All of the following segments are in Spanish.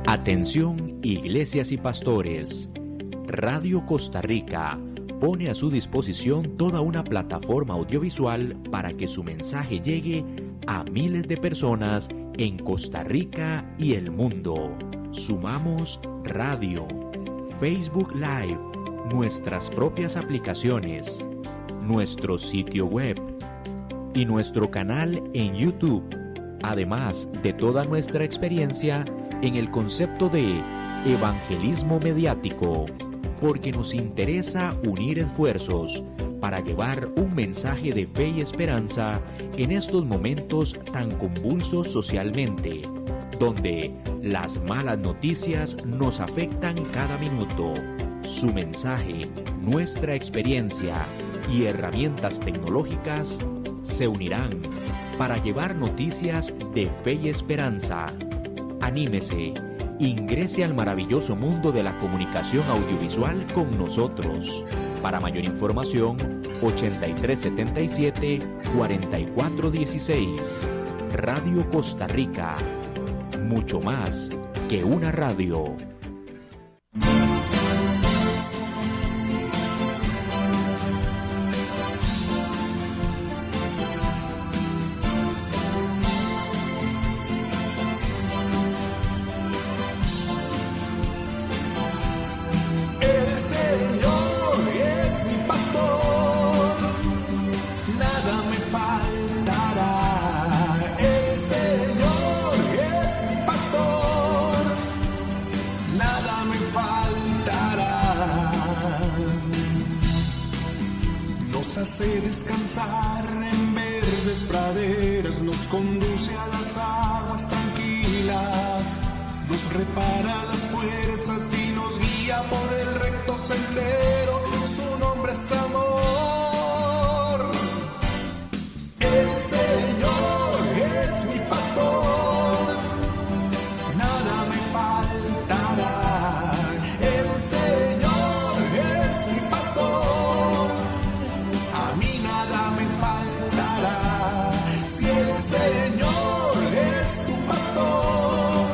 Atención, iglesias y pastores. Radio Costa Rica pone a su disposición toda una plataforma audiovisual para que su mensaje llegue a miles de personas en Costa Rica y el mundo. Sumamos radio, Facebook Live, nuestras propias aplicaciones, nuestro sitio web y nuestro canal en YouTube, además de toda nuestra experiencia en el concepto de evangelismo mediático, porque nos interesa unir esfuerzos para llevar un mensaje de fe y esperanza en estos momentos tan convulsos socialmente, donde las malas noticias nos afectan cada minuto. Su mensaje, nuestra experiencia y herramientas tecnológicas se unirán para llevar noticias de fe y esperanza. Anímese, ingrese al maravilloso mundo de la comunicación audiovisual con nosotros. Para mayor información, 8377-4416. Radio Costa Rica. Mucho más que una radio. Hace descansar en verdes praderas, nos conduce a las aguas tranquilas, nos repara las fuerzas y nos guía por el recto sendero, su nombre es amor. El Señor es mi pastor, nada me faltará. El Señor es mi pastor, Señor es tu pastor,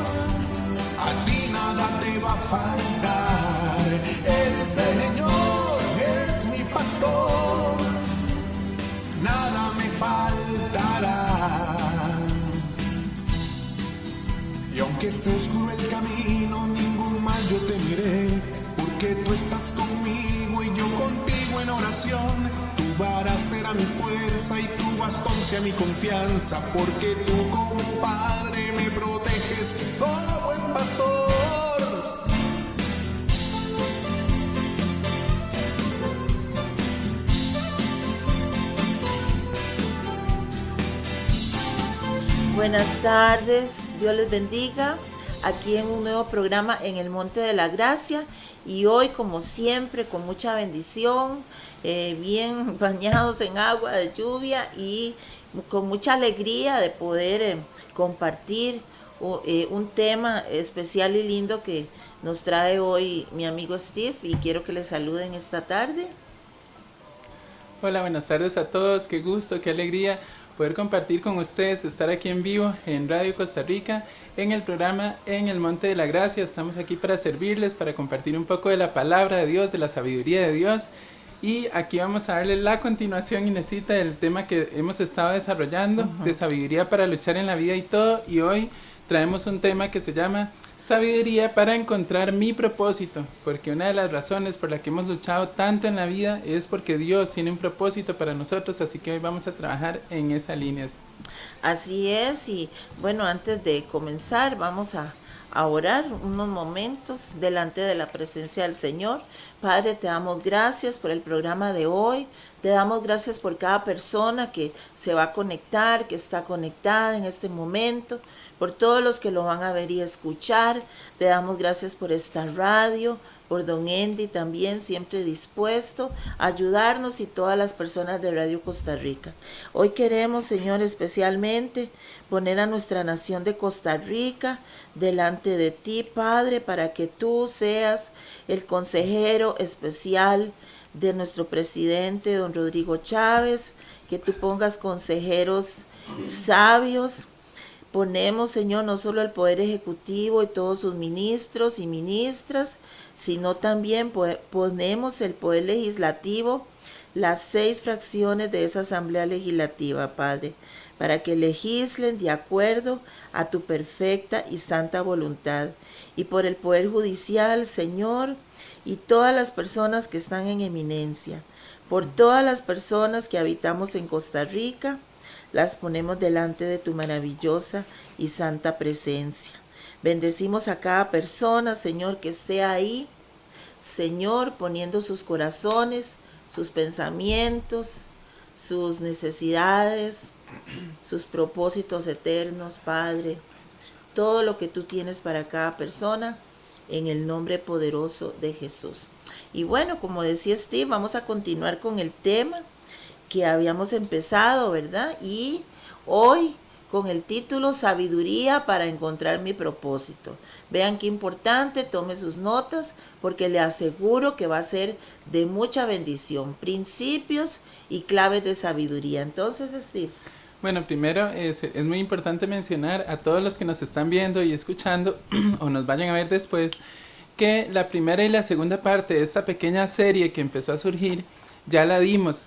a ti nada te va a faltar. El Señor es mi pastor, nada me faltará. Y aunque esté oscuro el camino, ningún mal yo temeré, porque tú estás conmigo y yo contigo en oración. Tu vara será mi fuerza y tu bastón sea mi confianza, porque tú como Padre me proteges, oh buen pastor. Buenas tardes, Dios les bendiga. Aquí en un nuevo programa en el Monte de la Gracia, y hoy como siempre con mucha bendición, bien bañados en agua de lluvia y con mucha alegría de poder compartir un tema especial y lindo que nos trae hoy mi amigo Steve, y quiero que le saluden esta tarde. Hola, buenas tardes a todos, qué gusto, qué alegría poder compartir con ustedes, estar aquí en vivo en Radio Costa Rica, en el programa En el Monte de la Gracia. Estamos aquí para servirles, para compartir un poco de la palabra de Dios, de la sabiduría de Dios. Y aquí vamos a darle la continuación, Inesita, del tema que hemos estado desarrollando, de sabiduría para luchar en la vida y todo. Y hoy traemos un tema que se llama sabiduría para encontrar mi propósito, porque una de las razones por la que hemos luchado tanto en la vida es porque Dios tiene un propósito para nosotros, así que hoy vamos a trabajar en esa línea. Así es, y bueno, antes de comenzar vamos a orar unos momentos delante de la presencia del Señor. Padre, te damos gracias por el programa de hoy, te damos gracias por cada persona que se va a conectar, que está conectada en este momento, por todos los que lo van a ver y escuchar. Te damos gracias por esta radio, por don Andy también, siempre dispuesto a ayudarnos, y todas las personas de Radio Costa Rica. Hoy queremos, Señor, especialmente poner a nuestra nación de Costa Rica delante de ti, Padre, para que tú seas el consejero especial de nuestro presidente, don Rodrigo Chávez, que tú pongas consejeros sabios Ponemos, Señor, no solo el Poder Ejecutivo y todos sus ministros y ministras, sino también ponemos el Poder Legislativo, las 6 fracciones de esa Asamblea Legislativa, Padre, para que legislen de acuerdo a tu perfecta y santa voluntad. Y por el Poder Judicial, Señor, y todas las personas que están en eminencia, por todas las personas que habitamos en Costa Rica, las ponemos delante de tu maravillosa y santa presencia. Bendecimos a cada persona, Señor, que esté ahí, Señor, poniendo sus corazones, sus pensamientos, sus necesidades, sus propósitos eternos, Padre. Todo lo que tú tienes para cada persona, en el nombre poderoso de Jesús. Y bueno, como decía Steve, vamos a continuar con el tema que habíamos empezado, ¿verdad? Y hoy con el título Sabiduría para encontrar mi propósito. Vean qué importante, tome sus notas porque le aseguro que va a ser de mucha bendición. Principios y claves de sabiduría. Entonces, Steve. Bueno, primero es muy importante mencionar a todos los que nos están viendo y escuchando o nos vayan a ver después que la primera y la segunda parte de esta pequeña serie que empezó a surgir ya la dimos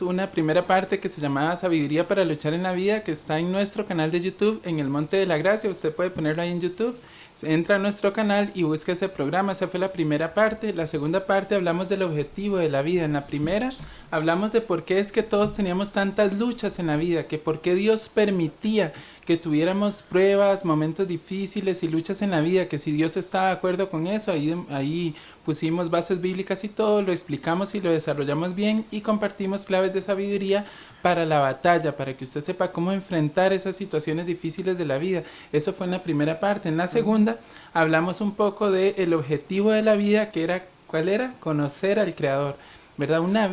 una primera parte que se llamaba Sabiduría para luchar en la vida, que está en nuestro canal de YouTube, en el Monte de la Gracia. Usted puede ponerlo ahí en YouTube, entra a nuestro canal y busca ese programa. Esa fue la primera parte. La segunda parte hablamos del objetivo de la vida. En la primera hablamos de por qué es que todos teníamos tantas luchas en la vida, que por qué Dios permitía que tuviéramos pruebas, momentos difíciles y luchas en la vida, que si Dios estaba de acuerdo con eso, ahí pusimos bases bíblicas y todo, lo explicamos y lo desarrollamos bien y compartimos claves de sabiduría para la batalla, para que usted sepa cómo enfrentar esas situaciones difíciles de la vida. Eso fue en la primera parte. En la segunda hablamos un poco del objetivo de la vida, que era, ¿cuál era? Conocer al Creador, ¿verdad? Una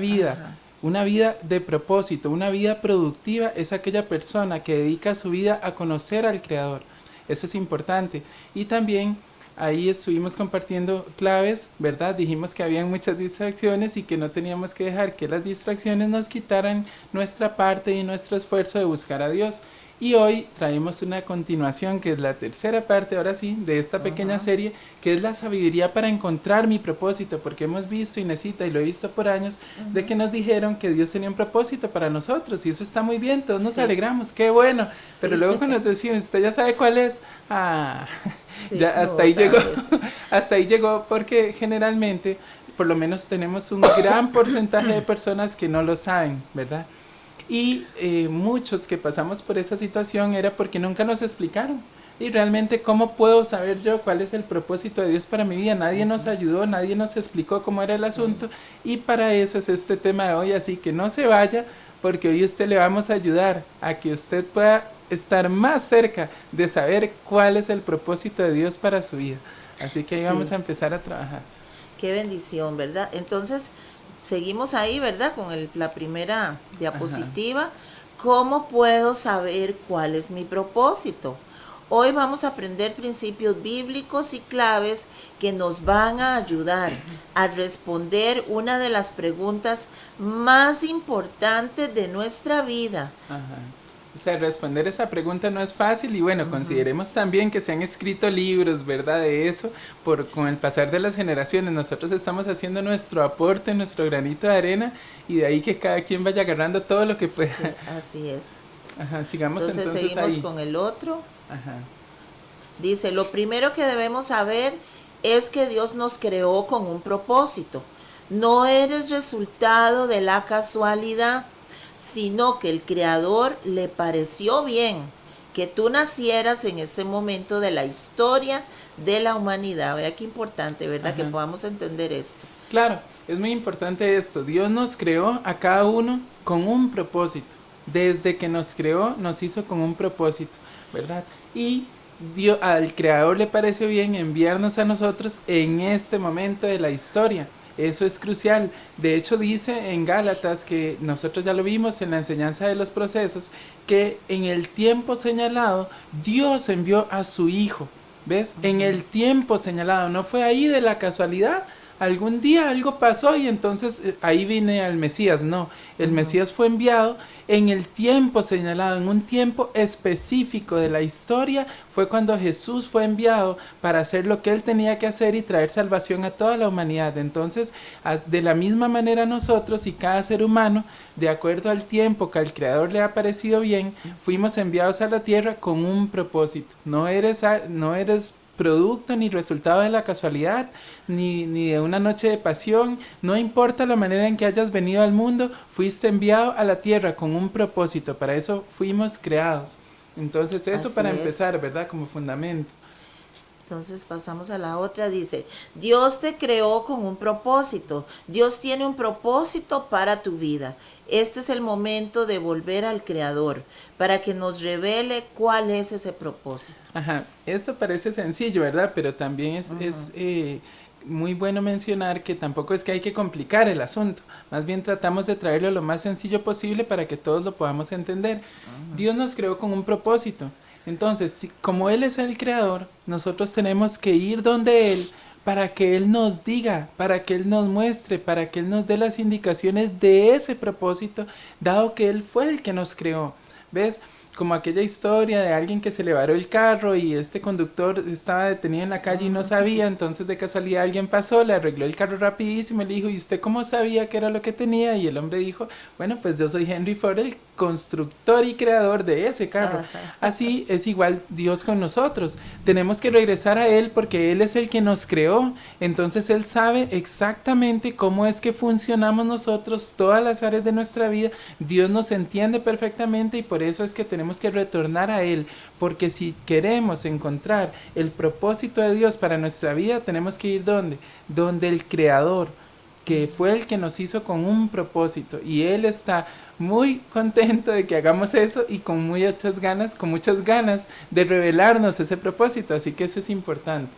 vida de propósito, una vida productiva es aquella persona que dedica su vida a conocer al Creador. Eso es importante. Y también ahí estuvimos compartiendo claves, ¿verdad? Dijimos que habían muchas distracciones y que no teníamos que dejar que las distracciones nos quitaran nuestra parte y nuestro esfuerzo de buscar a Dios. Y hoy traemos una continuación, que es la tercera parte, ahora sí, de esta pequeña serie, que es la sabiduría para encontrar mi propósito, porque hemos visto, Inesita, y lo he visto por años, de que nos dijeron que Dios tenía un propósito para nosotros, y eso está muy bien, todos nos alegramos, qué bueno, pero luego cuando nos decimos, ¿usted ya sabe cuál es? Ya hasta ahí llegó, porque generalmente, por lo menos tenemos un gran porcentaje de personas que no lo saben, ¿verdad? Y muchos que pasamos por esa situación era porque nunca nos explicaron. Y realmente, ¿cómo puedo saber yo cuál es el propósito de Dios para mi vida? Nadie nos ayudó, nadie nos explicó cómo era el asunto. Y para eso es este tema de hoy, así que no se vaya, porque hoy usted le vamos a ayudar a que usted pueda estar más cerca de saber cuál es el propósito de Dios para su vida. Así que ahí vamos a empezar a trabajar. Qué bendición, ¿verdad? Entonces, seguimos ahí, ¿verdad? Con la primera diapositiva. ¿Cómo puedo saber cuál es mi propósito? Hoy vamos a aprender principios bíblicos y claves que nos van a ayudar a responder una de las preguntas más importantes de nuestra vida. O sea, responder esa pregunta no es fácil y bueno, consideremos también que se han escrito libros, ¿verdad? De eso, con el pasar de las generaciones. Nosotros estamos haciendo nuestro aporte, nuestro granito de arena y de ahí que cada quien vaya agarrando todo lo que pueda. Sí, así es. Sigamos entonces seguimos ahí. Con el otro. Dice, lo primero que debemos saber es que Dios nos creó con un propósito. No eres resultado de la casualidad, sino que el Creador le pareció bien que tú nacieras en este momento de la historia de la humanidad. Vea qué importante, ¿verdad? Que podamos entender esto. Claro, es muy importante esto. Dios nos creó a cada uno con un propósito. Desde que nos creó, nos hizo con un propósito, ¿verdad? Y al Creador le pareció bien enviarnos a nosotros en este momento de la historia. Eso es crucial. De hecho dice en Gálatas, que nosotros ya lo vimos en la enseñanza de los procesos, que en el tiempo señalado Dios envió a su Hijo. ¿Ves? En el tiempo señalado. No fue ahí de la casualidad. algún día algo pasó y entonces ahí viene al Mesías. No, el Mesías fue enviado en el tiempo señalado, en un tiempo específico de la historia. Fue cuando Jesús fue enviado para hacer lo que Él tenía que hacer y traer salvación a toda la humanidad. Entonces, de la misma manera nosotros y cada ser humano, de acuerdo al tiempo que al Creador le ha parecido bien, fuimos enviados a la tierra con un propósito. No eres producto ni resultado de la casualidad, ni de una noche de pasión. No importa la manera en que hayas venido al mundo, fuiste enviado a la tierra con un propósito. Para eso fuimos creados. Entonces eso Así para es. empezar, ¿verdad? Como fundamento. Entonces pasamos a la otra, dice, Dios te creó con un propósito, Dios tiene un propósito para tu vida. Este es el momento de volver al Creador para que nos revele cuál es ese propósito. Ajá, eso parece sencillo, ¿verdad? Pero también es muy bueno mencionar que tampoco es que hay que complicar el asunto. Más bien tratamos de traerlo lo más sencillo posible para que todos lo podamos entender. Dios nos creó con un propósito. Entonces, como Él es el creador, nosotros tenemos que ir donde Él para que Él nos diga, para que Él nos muestre, para que Él nos dé las indicaciones de ese propósito, dado que Él fue el que nos creó. ¿Ves? Como aquella historia de alguien que se le varó el carro y este conductor estaba detenido en la calle y no sabía, entonces de casualidad alguien pasó, le arregló el carro rapidísimo y le dijo, ¿y usted cómo sabía que era lo que tenía? Y el hombre dijo, bueno, pues yo soy Henry Ford, el constructor y creador de ese carro. Ajá. Así es igual Dios con nosotros. Tenemos que regresar a Él porque Él es el que nos creó. Entonces Él sabe exactamente cómo es que funcionamos nosotros, todas las áreas de nuestra vida. Dios nos entiende perfectamente y por eso es que tenemos que retornar a Él. Porque si queremos encontrar el propósito de Dios para nuestra vida, tenemos que ir ¿dónde? Donde el Creador, que fue el que nos hizo con un propósito, y Él está muy contento de que hagamos eso y con muchas ganas de revelarnos ese propósito, así que eso es importante.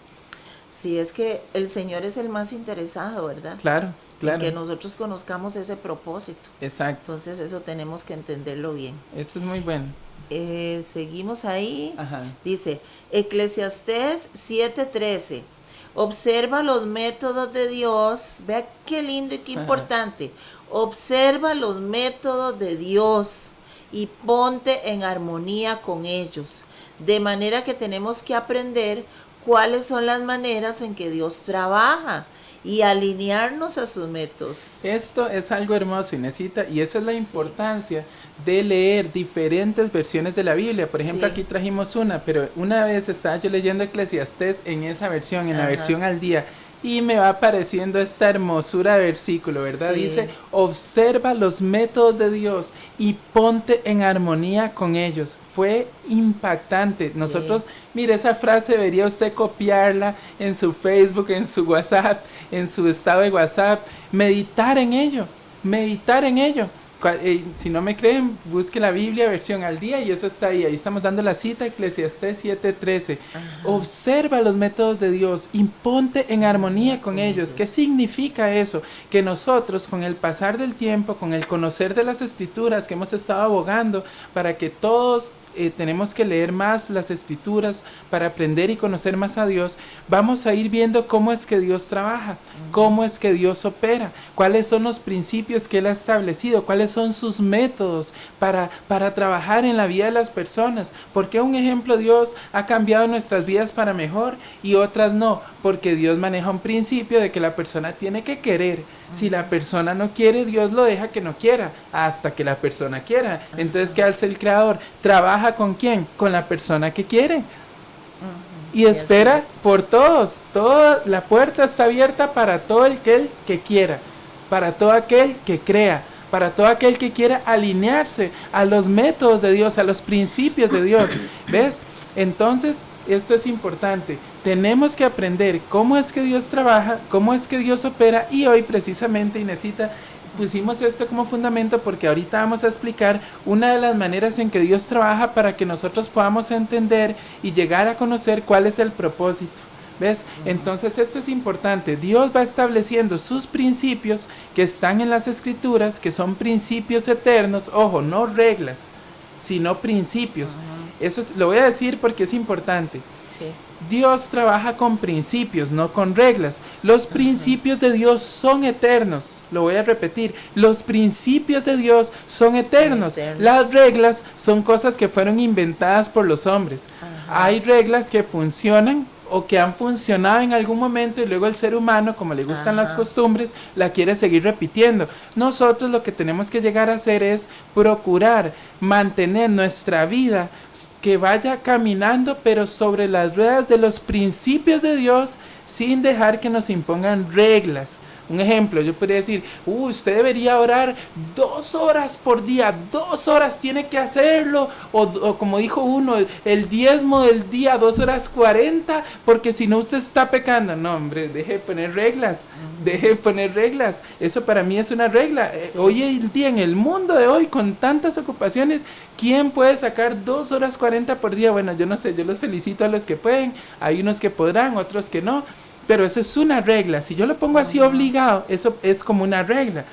Sí, es que el Señor es el más interesado, ¿verdad? Claro, claro. En que nosotros conozcamos ese propósito. Exacto. Entonces eso tenemos que entenderlo bien. Eso es muy bueno. Seguimos ahí. Ajá. Dice, Eclesiastés 7:13. Observa los métodos de Dios. Vea qué lindo y qué importante. Observa los métodos de Dios y ponte en armonía con ellos. De manera que tenemos que aprender cuáles son las maneras en que Dios trabaja y alinearnos a sus métodos. Esto es algo hermoso, Inesita, y esa es la importancia de leer diferentes versiones de la Biblia. Por ejemplo, Sí. aquí trajimos una, pero una vez estaba yo leyendo Eclesiastés en esa versión, en la Ajá. versión al día, y me va apareciendo esta hermosura de versículo, ¿verdad? Sí. Dice, observa los métodos de Dios y ponte en armonía con ellos. Fue impactante. Sí. Nosotros, mire, esa frase debería usted copiarla en su Facebook, en su WhatsApp, en su estado de WhatsApp, meditar en ello. Si no me creen, busque la Biblia versión al día y eso está ahí. Ahí estamos dando la cita, Eclesiastés 7:13. Observa los métodos de Dios y ponte en armonía con ellos. ¿Qué significa eso? Que nosotros, con el pasar del tiempo, con el conocer de las Escrituras que hemos estado abogando para que todos tenemos que leer más las Escrituras para aprender y conocer más a Dios, vamos a ir viendo cómo es que Dios trabaja, cómo es que Dios opera, cuáles son los principios que Él ha establecido, cuáles son sus métodos para trabajar en la vida de las personas. Porque un ejemplo, Dios ha cambiado nuestras vidas para mejor y otras no, porque Dios maneja un principio de que la persona tiene que querer. Si la persona no quiere, Dios lo deja que no quiera, hasta que la persona quiera. Entonces, ¿qué hace el Creador? ¿Trabaja con quién? Con la persona que quiere. Y espera por todos. La puerta está abierta para todo aquel que quiera, para todo aquel que crea, para todo aquel que quiera alinearse a los métodos de Dios, a los principios de Dios. ¿Ves? Entonces, esto es importante. Tenemos que aprender cómo es que Dios trabaja, cómo es que Dios opera, y hoy precisamente, Inesita, pusimos esto como fundamento porque ahorita vamos a explicar una de las maneras en que Dios trabaja para que nosotros podamos entender y llegar a conocer cuál es el propósito. ¿Ves? Entonces esto es importante. Dios va estableciendo sus principios que están en las Escrituras, que son principios eternos, ojo, no reglas, sino principios. Eso lo voy a decir porque es importante. Sí. Dios trabaja con principios, no con reglas. Los principios de Dios son eternos. Lo voy a repetir. Los principios de Dios son eternos. Las reglas son cosas que fueron inventadas por los hombres. Hay reglas que funcionan o que han funcionado en algún momento y luego el ser humano, como le gustan las costumbres, la quiere seguir repitiendo. Nosotros lo que tenemos que llegar a hacer es procurar mantener nuestra vida que vaya caminando, pero sobre las ruedas de los principios de Dios, sin dejar que nos impongan reglas. Un ejemplo, yo podría decir, usted debería orar 2 horas por día, 2 horas tiene que hacerlo, o como dijo uno, el diezmo del día, 2 horas 40, porque si no usted está pecando. No, hombre, deje de poner reglas, deje de poner reglas, eso para mí es una regla. Sí. Hoy en día, en el mundo de hoy, con tantas ocupaciones, ¿quién puede sacar 2 horas 40 por día? Bueno, yo no sé, yo los felicito a los que pueden, hay unos que podrán, otros que no. Pero eso es una regla. Si yo lo pongo así obligado, eso es como una regla.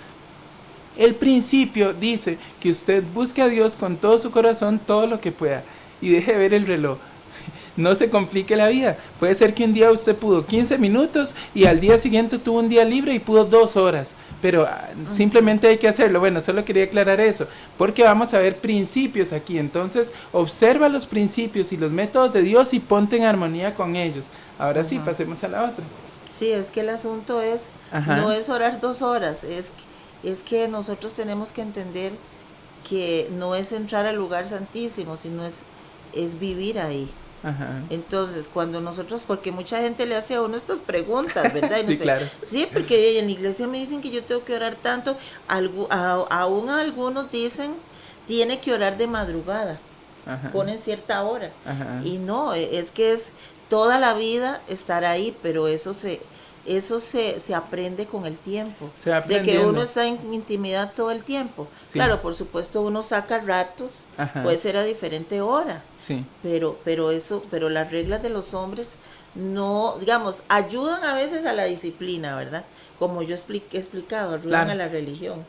El principio dice que usted busque a Dios con todo su corazón, todo lo que pueda. Y deje de ver el reloj. No se complique la vida. Puede ser que un día usted pudo 15 minutos y al día siguiente tuvo un día libre y pudo 2 horas. Pero simplemente hay que hacerlo. Bueno, solo quería aclarar eso. Porque vamos a ver principios aquí. Entonces, observa los principios y los métodos de Dios y ponte en armonía con ellos. Ahora sí, pasemos a la otra. Sí, es que el asunto es, no es orar 2 horas, es que nosotros tenemos que entender que no es entrar al lugar santísimo, sino es vivir ahí. Entonces, cuando nosotros, porque mucha gente le hace a uno estas preguntas, ¿verdad? Y no sí, sé, claro. Sí, porque en la iglesia me dicen que yo tengo que orar tanto, aún algunos dicen, tiene que orar de madrugada, ponen cierta hora, y no, es que es toda la vida estar ahí, pero eso se aprende con el tiempo, de que uno está en intimidad todo el tiempo. Sí. Claro, por supuesto uno saca ratos, puede ser a diferente hora, sí. pero las reglas de los hombres no, digamos, ayudan a veces a la disciplina, ¿verdad? Como yo he explicado, ayudan a la religión.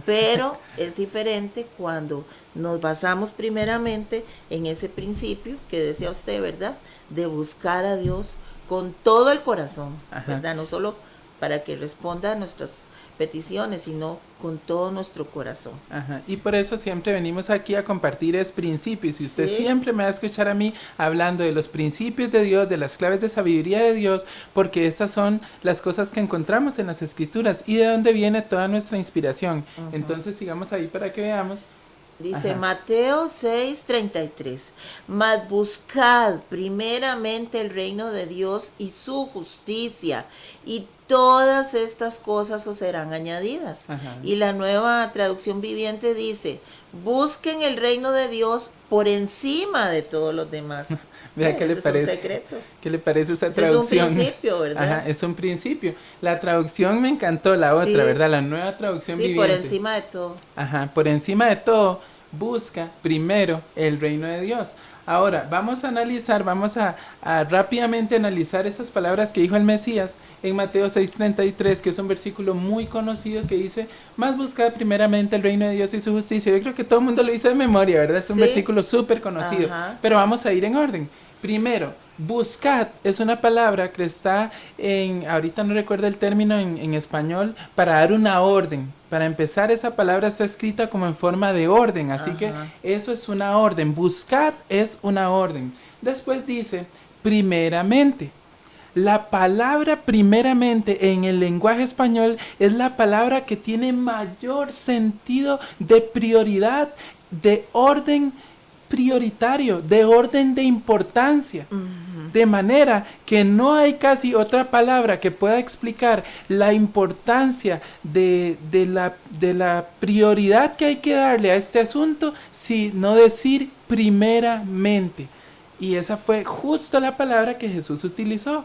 Pero es diferente cuando nos basamos primeramente en ese principio que decía usted, ¿verdad? De buscar a Dios con todo el corazón, ¿verdad? No solo para que responda a nuestras peticiones, sino con todo nuestro corazón. Y por eso siempre venimos aquí a compartir principios. Y usted siempre me va a escuchar a mí hablando de los principios de Dios, de las claves de sabiduría de Dios, porque estas son las cosas que encontramos en las Escrituras y de dónde viene toda nuestra inspiración. Entonces sigamos ahí para que veamos. Dice Mateo 6:33, mas buscad primeramente el reino de Dios y su justicia, y todas estas cosas os serán añadidas. Y la Nueva Traducción Viviente dice, busquen el reino de Dios por encima de todos los demás. Vea, ¿qué le parece? Es un secreto. ¿Qué le parece esa traducción? Es un principio, ¿verdad? Es un principio. La traducción me encantó, la otra, ¿verdad? La Nueva Traducción Viviente. Sí, por encima de todo. Por encima de todo, busca primero el reino de Dios. Ahora, vamos a analizar, vamos a rápidamente analizar esas palabras que dijo el Mesías en Mateo 6:33, que es un versículo muy conocido que dice, mas buscad primeramente el reino de Dios y su justicia. Yo creo que todo el mundo lo dice de memoria, ¿verdad? Es un versículo súper conocido, pero vamos a ir en orden. Primero, buscad es una palabra que está ahorita no recuerdo el término en español, para dar una orden. Para empezar, esa palabra está escrita como en forma de orden, así que eso es una orden. Buscad es una orden. Después dice, primeramente. La palabra primeramente en el lenguaje español es la palabra que tiene mayor sentido de prioridad, de orden prioritario, de orden de importancia. De manera que no hay casi otra palabra que pueda explicar la importancia de la prioridad que hay que darle a este asunto, sino decir primeramente. Y esa fue justo la palabra que Jesús utilizó.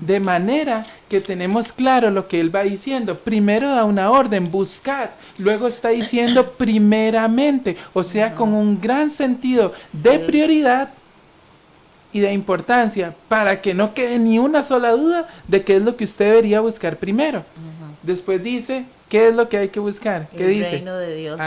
De manera que tenemos claro lo que Él va diciendo. Primero da una orden, buscad. Luego está diciendo primeramente. O sea, con un gran sentido de prioridad y de importancia, para que no quede ni una sola duda de qué es lo que usted debería buscar primero. Después dice, ¿qué es lo que hay que buscar? ¿Qué dice? El reino de Dios.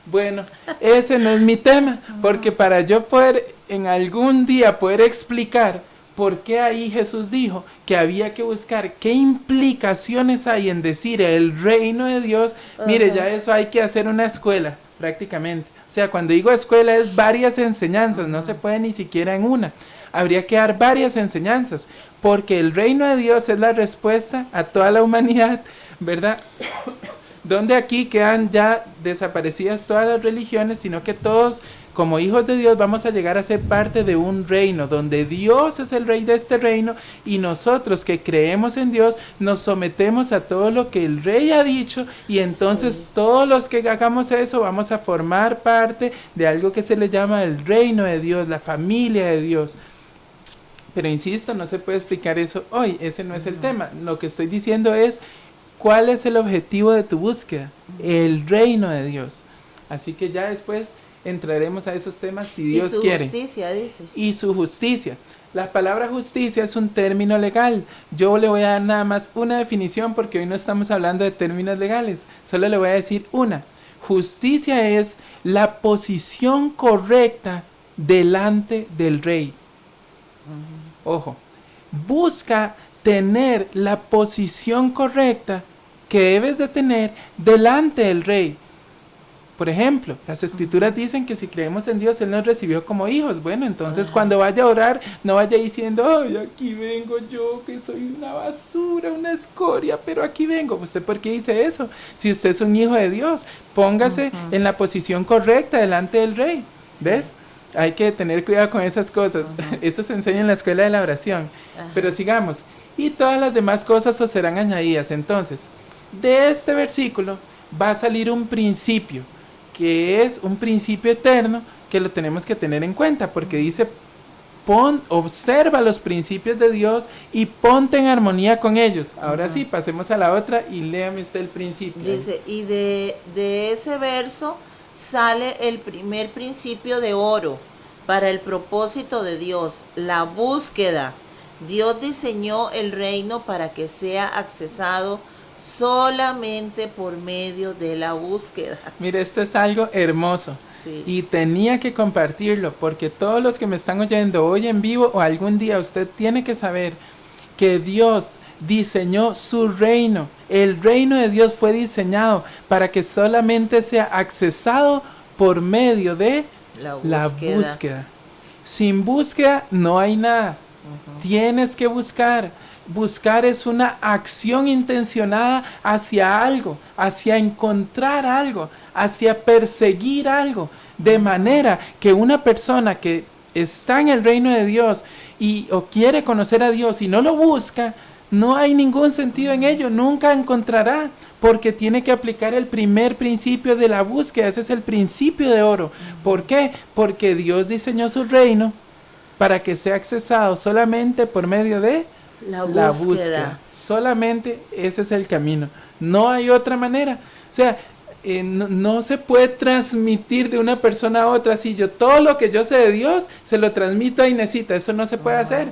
Bueno, ese no es mi tema, porque para yo poder en algún día poder explicar por qué ahí Jesús dijo que había que buscar qué implicaciones hay en decir el reino de Dios, mire, ya eso hay que hacer una escuela prácticamente. O sea, cuando digo escuela es varias enseñanzas, no se puede ni siquiera en una. Habría que dar varias enseñanzas, porque el reino de Dios es la respuesta a toda la humanidad, ¿verdad? Donde aquí quedan ya desaparecidas todas las religiones, sino que todos, como hijos de Dios, vamos a llegar a ser parte de un reino, donde Dios es el rey de este reino, y nosotros que creemos en Dios, nos sometemos a todo lo que el rey ha dicho, y entonces todos los que hagamos eso, vamos a formar parte de algo que se le llama el reino de Dios, la familia de Dios. Pero insisto, no se puede explicar eso hoy, ese no es el tema. Lo que estoy diciendo es, ¿cuál es el objetivo de tu búsqueda? El reino de Dios. Así que ya después entraremos a esos temas si Dios quiere. Y su justicia, dice. Y su justicia. La palabra justicia es un término legal. Yo le voy a dar nada más una definición porque hoy no estamos hablando de términos legales. Solo le voy a decir una. Justicia es la posición correcta delante del rey. Ojo, busca tener la posición correcta que debes de tener delante del rey. Por ejemplo, las escrituras dicen que si creemos en Dios, Él nos recibió como hijos. Bueno, entonces cuando vaya a orar, no vaya diciendo, ay, aquí vengo yo, que soy una basura, una escoria, pero aquí vengo. ¿Usted por qué dice eso? Si usted es un hijo de Dios, póngase en la posición correcta delante del rey. ¿Ves? Hay que tener cuidado con esas cosas. Esto se enseña en la escuela de la oración. Pero sigamos. Y todas las demás cosas os serán añadidas. Entonces, de este versículo va a salir un principio, que es un principio eterno, que lo tenemos que tener en cuenta, porque dice, observa los principios de Dios y ponte en armonía con ellos. Ahora sí, pasemos a la otra y léame usted el principio. Dice, y de ese verso sale el primer principio de oro para el propósito de Dios, la búsqueda. Dios diseñó el reino para que sea accesado solamente por medio de la búsqueda. Mire, esto es algo hermoso. Sí. Y tenía que compartirlo porque todos los que me están oyendo hoy en vivo o algún día, usted tiene que saber que Dios diseñó su reino. El reino de Dios fue diseñado para que solamente sea accesado por medio de la búsqueda. Sin búsqueda no hay nada. Tienes que buscar. Buscar es una acción intencionada hacia algo, hacia encontrar algo, hacia perseguir algo. De manera que una persona que está en el reino de Dios o quiere conocer a Dios y no lo busca, no hay ningún sentido en ello, nunca encontrará, porque tiene que aplicar el primer principio de la búsqueda. Ese es el principio de oro. ¿Por qué? Porque Dios diseñó su reino para que sea accesado solamente por medio de la búsqueda. Solamente ese es el camino. No hay otra manera. O sea, no se puede transmitir de una persona a otra. Si yo todo lo que yo sé de Dios se lo transmito a Inesita, eso no se puede hacer.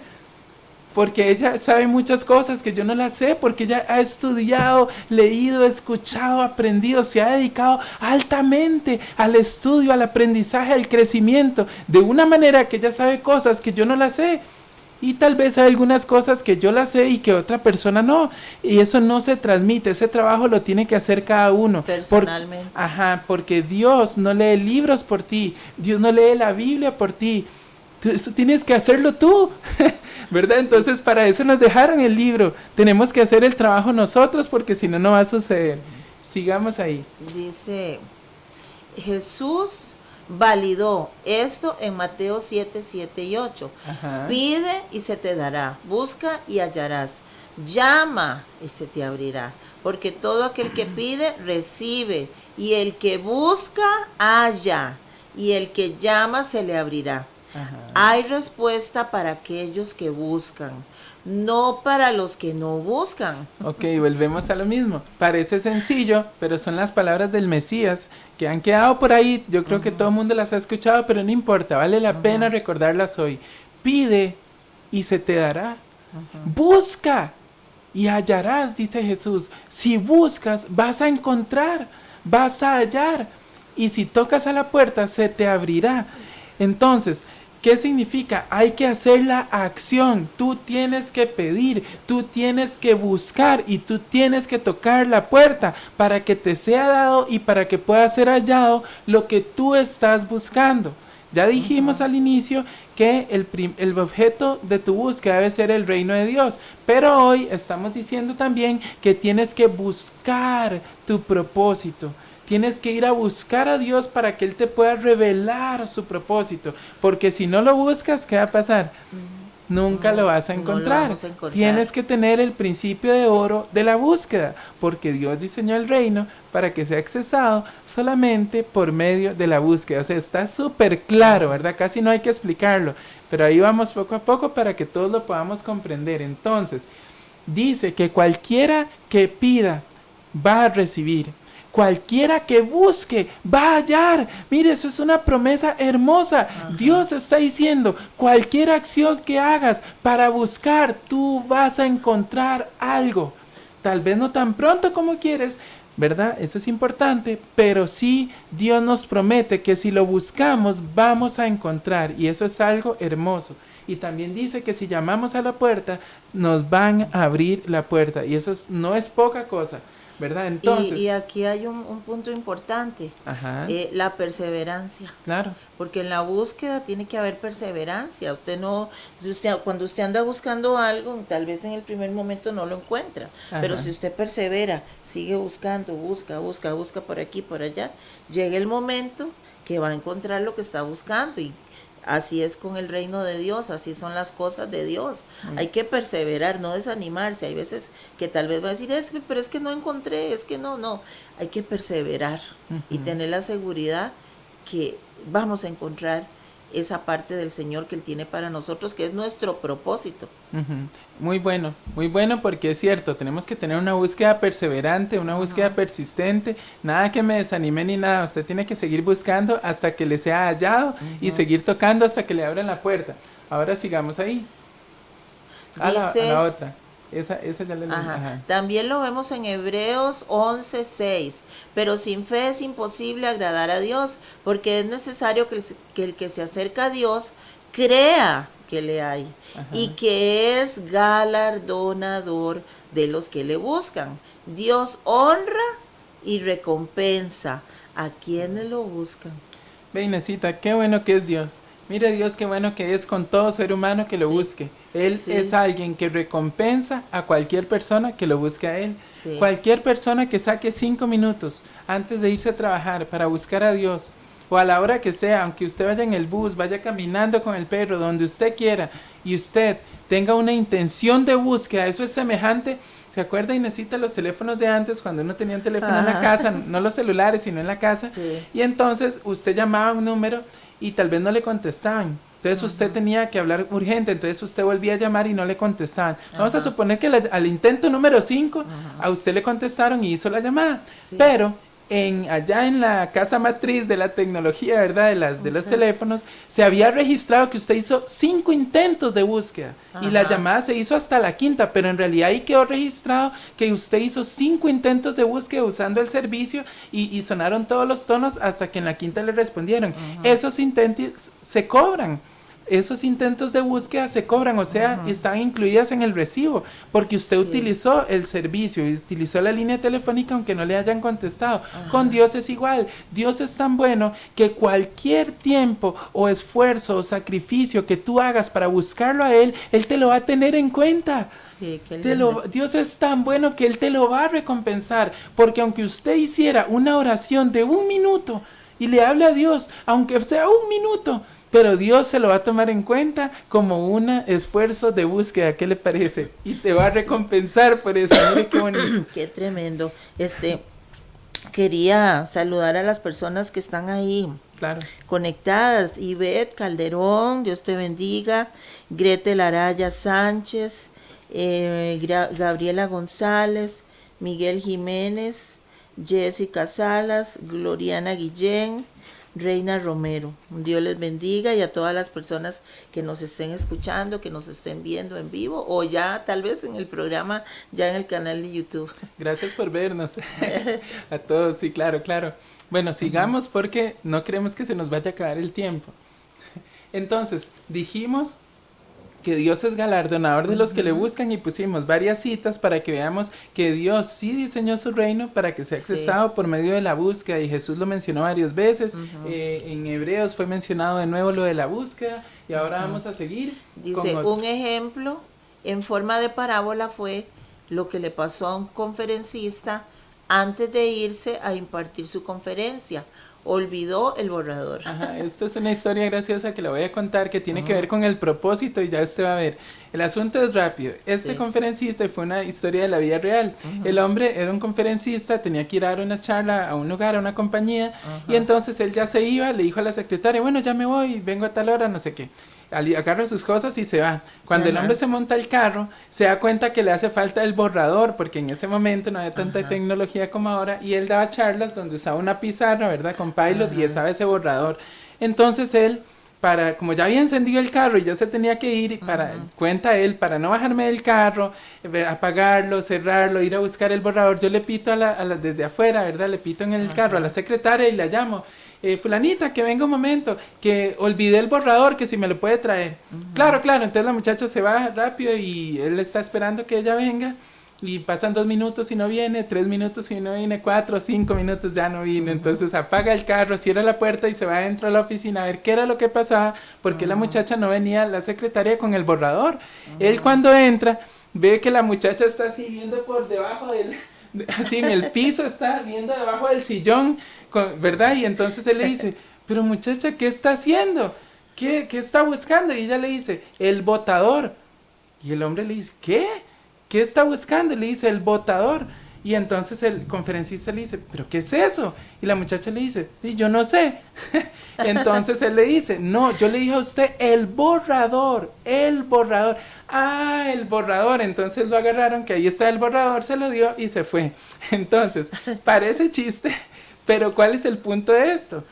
Porque ella sabe muchas cosas que yo no las sé, porque ella ha estudiado, leído, escuchado, aprendido, se ha dedicado altamente al estudio, al aprendizaje, al crecimiento, de una manera que ella sabe cosas que yo no las sé. Y tal vez hay algunas cosas que yo las sé y que otra persona no. Y eso no se transmite, ese trabajo lo tiene que hacer cada uno. Personalmente. Porque Dios no lee libros por ti, Dios no lee la Biblia por ti. Eso tienes que hacerlo tú, ¿verdad? Sí. Entonces para eso nos dejaron el libro. Tenemos que hacer el trabajo nosotros porque si no, no va a suceder. Sigamos ahí. Dice, Jesús validó esto en Mateo 7, 7 y 8. Pide y se te dará, busca y hallarás, llama y se te abrirá, porque todo aquel que pide, recibe, y el que busca, halla, y el que llama, se le abrirá. Hay respuesta para aquellos que buscan, no para los que no buscan. Ok, volvemos a lo mismo. Parece sencillo, pero son las palabras del Mesías que han quedado por ahí. Yo creo que todo el mundo las ha escuchado, pero no importa, vale la pena recordarlas hoy. Pide y se te dará. Busca y hallarás, dice Jesús. Si buscas, vas a encontrar, vas a hallar. y si tocas a la puerta se te abrirá. Entonces, ¿qué significa? Hay que hacer la acción. Tú tienes que pedir, tú tienes que buscar y tú tienes que tocar la puerta para que te sea dado y para que pueda ser hallado lo que tú estás buscando. Ya dijimos al inicio que el objeto de tu búsqueda debe ser el reino de Dios, pero hoy estamos diciendo también que tienes que buscar tu propósito. Tienes que ir a buscar a Dios para que Él te pueda revelar su propósito, porque si no lo buscas, ¿qué va a pasar? Nunca lo vas a encontrar. Tienes que tener el principio de oro de la búsqueda, porque Dios diseñó el reino para que sea accesado solamente por medio de la búsqueda. O sea, está súper claro, ¿verdad? Casi no hay que explicarlo, pero ahí vamos poco a poco para que todos lo podamos comprender. Entonces, dice que cualquiera que pida va a recibir. Cualquiera que busque va a hallar. Mire, eso es una promesa hermosa. Ajá. Dios está diciendo, cualquier acción que hagas para buscar, tú vas a encontrar algo. Tal vez no tan pronto como quieres, ¿verdad? Eso es importante, pero sí Dios nos promete que si lo buscamos vamos a encontrar, y eso es algo hermoso. Y también dice que si llamamos a la puerta, nos van a abrir la puerta, y eso no es poca cosa, ¿verdad? Entonces, y aquí hay un punto importante, la perseverancia. Claro. Porque en la búsqueda tiene que haber perseverancia. Cuando usted anda buscando algo, tal vez en el primer momento no lo encuentra. Ajá. Pero si usted persevera, sigue buscando, busca por aquí, por allá, llega el momento que va a encontrar lo que está buscando. Y así es con el reino de Dios, así son las cosas de Dios. Hay que perseverar, no desanimarse. Hay veces que tal vez va a decir, pero es que no encontré, es que no. Hay que perseverar y tener la seguridad que vamos a encontrar esa parte del Señor que Él tiene para nosotros, que es nuestro propósito. Muy bueno porque es cierto, tenemos que tener una búsqueda perseverante, una búsqueda persistente, nada que me desanime ni nada, usted tiene que seguir buscando hasta que le sea hallado y seguir tocando hasta que le abran la puerta. Ahora sigamos ahí, a la otra. Esa ya la leí. También lo vemos en Hebreos 11:6. Pero sin fe es imposible agradar a Dios, porque es necesario que el que se acerca a Dios crea que le hay y que es galardonador de los que le buscan. Dios honra y recompensa a quienes lo buscan. Ve, Inesita, qué bueno que es Dios. Mire Dios, qué bueno que es con todo ser humano que lo busque. Él es alguien que recompensa a cualquier persona que lo busque a Él. Sí. Cualquier persona que saque 5 minutos antes de irse a trabajar para buscar a Dios, o a la hora que sea, aunque usted vaya en el bus, vaya caminando con el perro, donde usted quiera, y usted tenga una intención de búsqueda, eso es semejante. ¿Se acuerda, Inesita, los teléfonos de antes, cuando uno tenía un teléfono en la casa, no los celulares, sino en la casa? Sí. Y entonces usted llamaba a un número y tal vez no le contestaban. Entonces usted tenía que hablar urgente, entonces usted volvía a llamar y no le contestaban. Vamos a suponer que al intento número 5 a usted le contestaron y hizo la llamada. Sí. Pero allá en la casa matriz de la tecnología, ¿verdad? De los teléfonos, se había registrado que usted hizo 5 intentos de búsqueda y la llamada se hizo hasta la 5ª, pero en realidad ahí quedó registrado que usted hizo 5 intentos de búsqueda usando el servicio y sonaron todos los tonos hasta que en la 5ª le respondieron. Esos intentos se cobran. Esos intentos de búsqueda se cobran, o sea, están incluidas en el recibo, porque usted utilizó el servicio, utilizó la línea telefónica aunque no le hayan contestado. Con Dios es igual. Dios es tan bueno que cualquier tiempo o esfuerzo o sacrificio que tú hagas para buscarlo a Él, Él te lo va a tener en cuenta. Sí, Dios es tan bueno que Él te lo va a recompensar, porque aunque usted hiciera una oración de 1 minuto y le hable a Dios, aunque sea 1 minuto, pero Dios se lo va a tomar en cuenta como un esfuerzo de búsqueda. ¿Qué le parece? Y te va a recompensar por eso. Mire qué bonito. Qué tremendo. Quería saludar a las personas que están ahí conectadas. Ivette Calderón, Dios te bendiga. Gretel Araya Sánchez, Gabriela González, Miguel Jiménez, Jessica Salas, Gloriana Guillén, Reina Romero. Dios les bendiga y a todas las personas que nos estén escuchando, que nos estén viendo en vivo o ya tal vez en el programa, ya en el canal de YouTube. Gracias por vernos. A todos, sí, claro, claro. Bueno, sigamos porque no queremos que se nos vaya a acabar el tiempo. Entonces, dijimos que Dios es galardonador de los que le buscan y pusimos varias citas para que veamos que Dios sí diseñó su reino para que sea accesado por medio de la búsqueda, y Jesús lo mencionó varias veces. En Hebreos fue mencionado de nuevo lo de la búsqueda, y ahora vamos a seguir. Dice, un ejemplo en forma de parábola fue lo que le pasó a un conferencista antes de irse a impartir su conferencia. Olvidó el borrador. Ajá, esto es una historia graciosa que la voy a contar, que tiene que ver con el propósito, y ya usted va a ver. El asunto es rápido. Este conferencista, fue una historia de la vida real. El hombre era un conferencista, tenía que ir a dar una charla a un lugar, a una compañía, y entonces él ya se iba, le dijo a la secretaria, bueno, ya me voy, vengo a tal hora, no sé qué. Agarra sus cosas y se va. Cuando el hombre se monta al carro, se da cuenta que le hace falta el borrador, porque en ese momento no había tanta tecnología como ahora, y él daba charlas donde usaba una pizarra, ¿verdad? Con Pilot, y usaba ese borrador. Entonces él, como ya había encendido el carro y ya se tenía que ir, cuenta él, para no bajarme del carro, apagarlo, cerrarlo, ir a buscar el borrador, yo le pito desde afuera, ¿verdad? Le pito en el carro a la secretaria y la llamo. Fulanita, que venga un momento, que olvidé el borrador, que si me lo puede traer. Claro, entonces la muchacha se va rápido y él está esperando que ella venga, y pasan 2 minutos y no viene, 3 minutos y no viene, 4, 5 minutos ya no vino. Entonces apaga el carro, cierra la puerta y se va adentro a la oficina a ver qué era lo que pasaba, porque la muchacha no venía, la secretaria, con el borrador. Él, cuando entra, ve que la muchacha está así viendo por debajo así en el piso, está viendo debajo del sillón, ¿verdad? Y entonces él le dice, pero muchacha, ¿qué está haciendo? ¿Qué está buscando? Y ella le dice, el botador. Y el hombre le dice, ¿qué? ¿Qué está buscando? Y le dice, el botador. Y entonces el conferencista le dice, ¿pero qué es eso? Y la muchacha le dice, yo no sé. Entonces él le dice, no, yo le dije a usted el borrador. Ah, el borrador. Entonces lo agarraron, que ahí está el borrador, se lo dio y se fue. Entonces, parece chiste, pero ¿cuál es el punto de esto?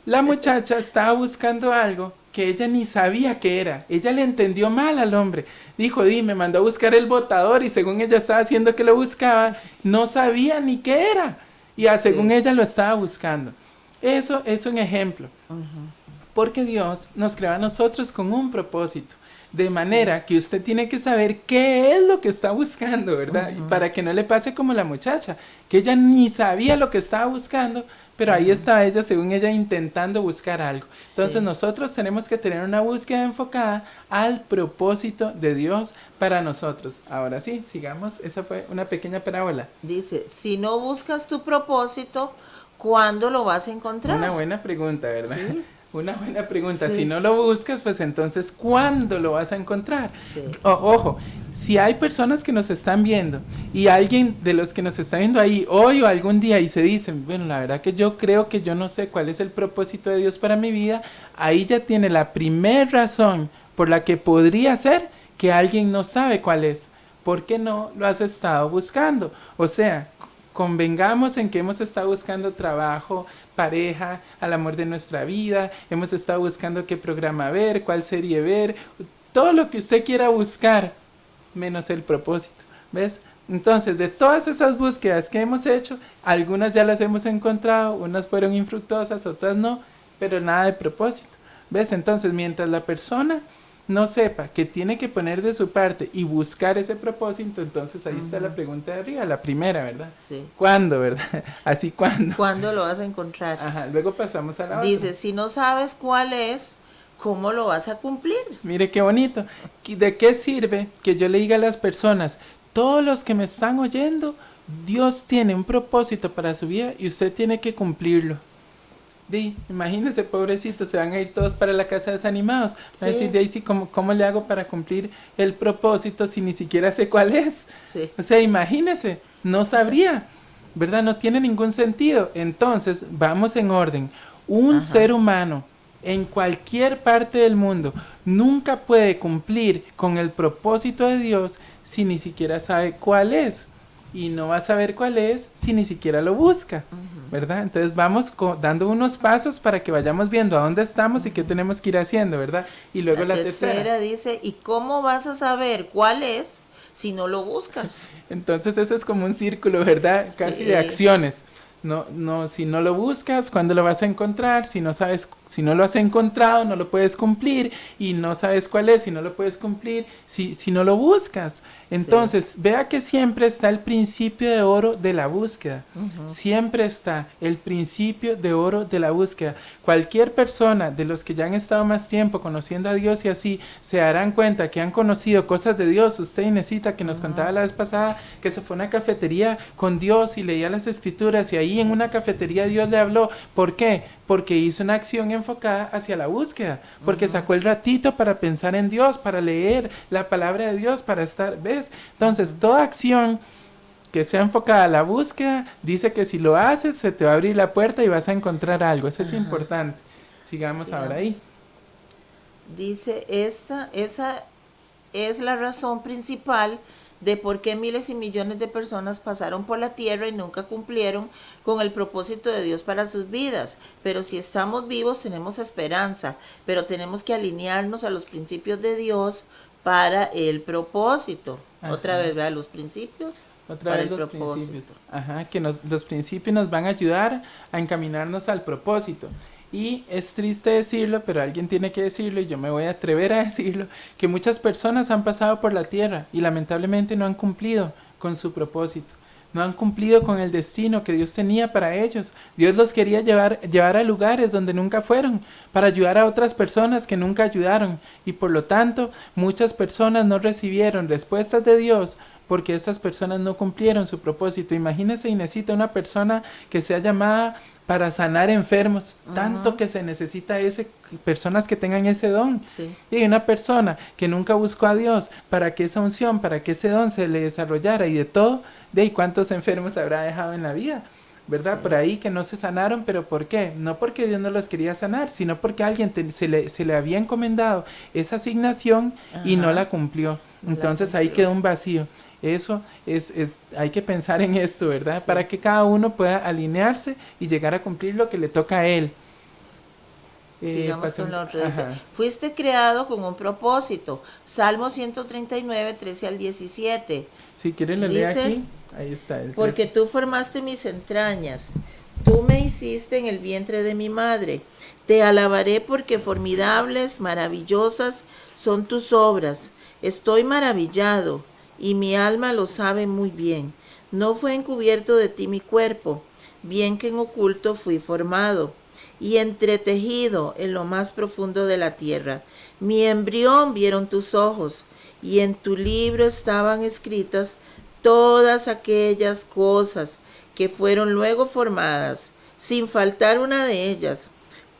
La muchacha estaba buscando algo que ella ni sabía qué era. Ella le entendió mal al hombre. Dijo, me mandó a buscar el botador, y según ella estaba haciendo que lo buscaba, no sabía ni qué era. Y según ella lo estaba buscando. Eso es un ejemplo. Porque Dios nos creó a nosotros con un propósito. De manera que usted tiene que saber qué es lo que está buscando, ¿verdad? Y para que no le pase como la muchacha, que ella ni sabía lo que estaba buscando, pero ahí estaba ella, según ella, intentando buscar algo. Entonces nosotros tenemos que tener una búsqueda enfocada al propósito de Dios para nosotros. Ahora sí, sigamos. Esa fue una pequeña parábola. Dice, si no buscas tu propósito, ¿cuándo lo vas a encontrar? Una buena pregunta, ¿verdad? Sí. Una buena pregunta. Sí. Si no lo buscas, pues entonces, ¿cuándo lo vas a encontrar? Sí. Ojo, si hay personas que nos están viendo y alguien de los que nos está viendo ahí hoy o algún día y se dicen, bueno, la verdad que yo creo que yo no sé cuál es el propósito de Dios para mi vida, ahí ya tiene la primera razón por la que podría ser que alguien no sabe cuál es, porque no lo has estado buscando. O sea, convengamos en que hemos estado buscando trabajo, pareja, al amor de nuestra vida, hemos estado buscando qué programa ver, cuál serie ver, todo lo que usted quiera buscar, menos el propósito, ¿ves? Entonces, de todas esas búsquedas que hemos hecho, algunas ya las hemos encontrado, unas fueron infructuosas, otras no, pero nada de propósito, ¿ves? Entonces, mientras la persona no sepa que tiene que poner de su parte y buscar ese propósito, entonces ahí está la pregunta de arriba, la primera, ¿verdad? Sí. ¿Cuándo, verdad? Así, ¿cuándo? ¿Cuándo lo vas a encontrar? Ajá, luego pasamos a la otra. Dice, si no sabes cuál es, ¿cómo lo vas a cumplir? Mire qué bonito. ¿De qué sirve que yo le diga a las personas, todos los que me están oyendo, Dios tiene un propósito para su vida y usted tiene que cumplirlo? Imagínense, pobrecitos, se van a ir todos para la casa desanimados. Van a decir, Daisy, ¿cómo le hago para cumplir el propósito si ni siquiera sé cuál es? Sí. O sea, imagínense, no sabría, ¿verdad? No tiene ningún sentido. Entonces, vamos en orden. Un ser humano en cualquier parte del mundo nunca puede cumplir con el propósito de Dios si ni siquiera sabe cuál es. y no va a saber cuál es si ni siquiera lo busca, ¿verdad? Entonces vamos dando unos pasos para que vayamos viendo a dónde estamos y qué tenemos que ir haciendo, ¿verdad? Y luego la tercera dice, ¿y cómo vas a saber cuál es si no lo buscas? Entonces eso es como un círculo, ¿verdad? Casi de acciones. No, si no lo buscas, ¿cuándo lo vas a encontrar? Si no sabes, si no lo has encontrado, no lo puedes cumplir, y no sabes cuál es, si no lo puedes cumplir, si no lo buscas. Entonces, vea que siempre está el principio de oro de la búsqueda. Siempre está el principio de oro de la búsqueda. Cualquier persona de los que ya han estado más tiempo conociendo a Dios y así, se darán cuenta que han conocido cosas de Dios. Usted, Inesita, que nos contaba la vez pasada, que se fue a una cafetería con Dios y leía las escrituras, y ahí en una cafetería Dios le habló. ¿Por qué? Porque hizo una acción enfocada hacia la búsqueda, porque sacó el ratito para pensar en Dios, para leer la palabra de Dios, para estar, ¿ves? Entonces, toda acción que sea enfocada a la búsqueda, dice que si lo haces, se te va a abrir la puerta y vas a encontrar algo. Eso es importante. Sigamos ahora ahí. Dice, esa es la razón principal de por qué miles y millones de personas pasaron por la tierra y nunca cumplieron con el propósito de Dios para sus vidas. Pero si estamos vivos tenemos esperanza, pero tenemos que alinearnos a los principios de Dios para el propósito. Otra vez, ¿verdad? Los principios Otra para vez el los propósito. principios. Que los principios nos van a ayudar a encaminarnos al propósito. Y es triste decirlo, pero alguien tiene que decirlo y yo me voy a atrever a decirlo, que muchas personas han pasado por la tierra y lamentablemente no han cumplido con su propósito. No han cumplido con el destino que Dios tenía para ellos. Dios los quería llevar a lugares donde nunca fueron, para ayudar a otras personas que nunca ayudaron. Y por lo tanto, muchas personas no recibieron respuestas de Dios porque estas personas no cumplieron su propósito. Imagínese, Inesita, una persona que sea llamada para sanar enfermos, tanto que se necesita personas que tengan ese don. Sí. Y una persona que nunca buscó a Dios para que esa unción, para que ese don se le desarrollara y de todo, de ahí cuántos enfermos habrá dejado en la vida, ¿verdad? Sí. Por ahí que no se sanaron, pero ¿por qué? No porque Dios no los quería sanar, sino porque alguien se le había encomendado esa asignación y no la cumplió. Entonces ahí quedó un vacío. Eso hay que pensar en esto, ¿verdad? Sí. Para que cada uno pueda alinearse y llegar a cumplir lo que le toca a él. Sigamos con la otra. Fuiste creado con un propósito. Salmo 139, 13 al 17. Si quieren lo leo aquí. Ahí está. Porque tú formaste mis entrañas. Tú me hiciste en el vientre de mi madre. Te alabaré porque formidables, maravillosas son tus obras. Estoy maravillado y mi alma lo sabe muy bien. No fue encubierto de ti mi cuerpo, bien que en oculto fui formado y entretejido en lo más profundo de la tierra. Mi embrión vieron tus ojos, y en tu libro estaban escritas todas aquellas cosas que fueron luego formadas, sin faltar una de ellas.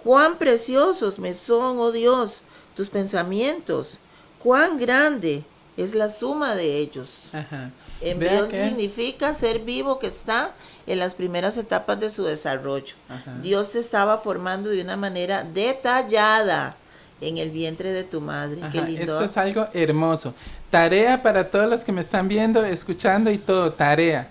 Cuán preciosos me son, oh Dios, tus pensamientos, cuán grande es la suma de ellos. Embrión significa ser vivo que está en las primeras etapas de su desarrollo. Dios te estaba formando de una manera detallada en el vientre de tu madre. Qué lindo. Eso es algo hermoso. Tarea para todos los que me están viendo, escuchando y todo, tarea.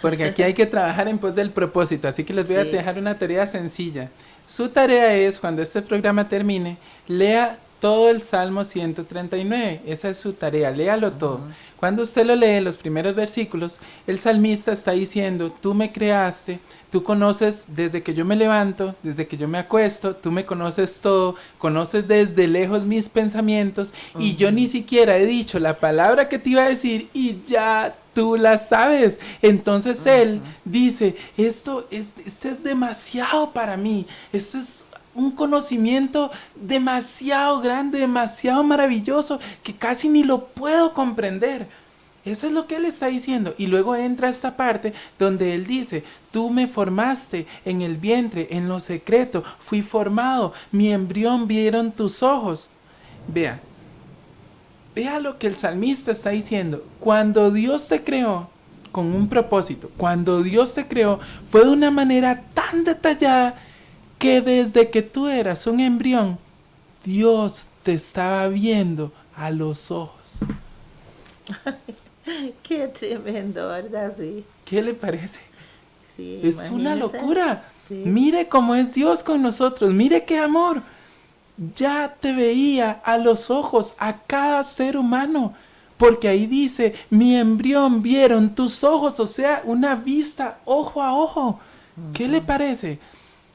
Porque aquí hay que trabajar en pos del propósito. Así que les voy a dejar una tarea sencilla. Su tarea es, cuando este programa termine, lea todo el Salmo 139, esa es su tarea, léalo todo. Cuando usted lo lee, los primeros versículos, el salmista está diciendo, tú me creaste, tú conoces desde que yo me levanto, desde que yo me acuesto, tú me conoces todo, conoces desde lejos mis pensamientos, y yo ni siquiera he dicho la palabra que te iba a decir, y ya tú la sabes. Entonces él dice, esto es demasiado para mí, esto es un conocimiento demasiado grande, demasiado maravilloso, que casi ni lo puedo comprender. Eso es lo que él está diciendo. Y luego entra esta parte donde él dice, tú me formaste en el vientre, en lo secreto, fui formado, mi embrión vieron tus ojos. Vea lo que el salmista está diciendo. Cuando Dios te creó con un propósito, cuando Dios te creó, fue de una manera tan detallada que desde que tú eras un embrión, Dios te estaba viendo a los ojos. Qué tremendo, ¿verdad? Sí. ¿Qué le parece? Sí, Es una imagínese. locura. Sí. Mire cómo es Dios con nosotros. Mire qué amor. Ya te veía a los ojos a cada ser humano. Porque ahí dice, mi embrión vieron tus ojos, o sea, una vista ojo a ojo. ¿Qué le parece?